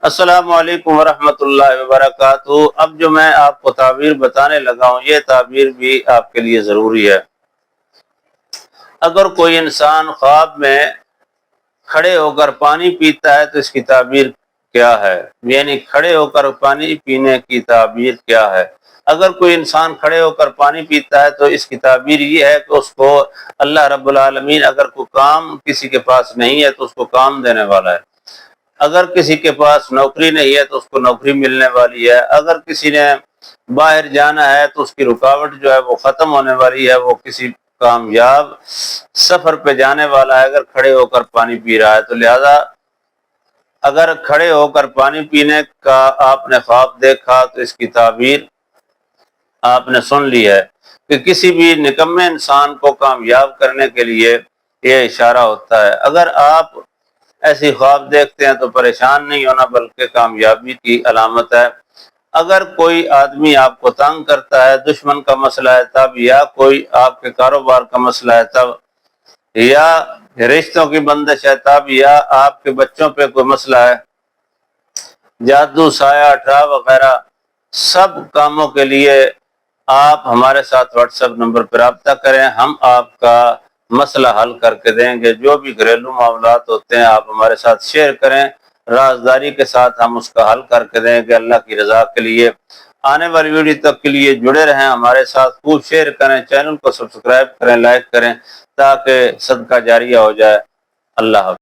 السلام علیکم ورحمۃ اللہ وبرکاتہ۔ اب جو میں آپ کو تعبیر بتانے لگا ہوں یہ تعبیر بھی آپ کے لیے ضروری ہے۔ اگر کوئی انسان خواب میں کھڑے ہو کر پانی پیتا ہے تو اس کی تعبیر کیا ہے؟ یعنی کھڑے ہو کر پانی پینے کی تعبیر کیا ہے؟ اگر کوئی انسان کھڑے ہو کر پانی پیتا ہے تو اس کی تعبیر یہ ہے کہ اس کو اللہ رب العالمین اگر کوئی کام کسی کے پاس نہیں ہے تو اس کو کام دینے والا ہے، اگر کسی کے پاس نوکری نہیں ہے تو اس کو نوکری ملنے والی ہے، اگر کسی نے باہر جانا ہے تو اس کی رکاوٹ جو ہے وہ ختم ہونے والی ہے، وہ کسی کامیاب سفر پہ جانے والا ہے اگر کھڑے ہو کر پانی پی رہا ہے۔ تو لہذا اگر کھڑے ہو کر پانی پینے کا آپ نے خواب دیکھا تو اس کی تعبیر آپ نے سن لی ہے کہ کسی بھی نکمے انسان کو کامیاب کرنے کے لیے یہ اشارہ ہوتا ہے۔ اگر آپ ایسی خواب دیکھتے ہیں تو پریشان نہیں ہونا بلکہ کامیابی کی علامت ہے۔ اگر کوئی آدمی آپ کو تنگ کرتا ہے، دشمن کا مسئلہ ہے تب، یا کوئی آپ کے کاروبار کا مسئلہ ہے تب، یا رشتوں کی بندش ہے تب، یا آپ کے بچوں پہ کوئی مسئلہ ہے، جادو سایہ ڈرا وغیرہ، سب کاموں کے لیے آپ ہمارے ساتھ واٹس ایپ نمبر پر رابطہ کریں، ہم آپ کا مسئلہ حل کر کے دیں گے۔ جو بھی گھریلو معاملات ہوتے ہیں آپ ہمارے ساتھ شیئر کریں، رازداری کے ساتھ ہم اس کا حل کر کے دیں گے اللہ کی رضا کے لیے۔ آنے والی ویڈیو تک کے لیے جڑے رہیں ہمارے ساتھ، خوب شیئر کریں، چینل کو سبسکرائب کریں، لائک کریں تاکہ صدقہ جاریہ ہو جائے۔ اللہ حافظ۔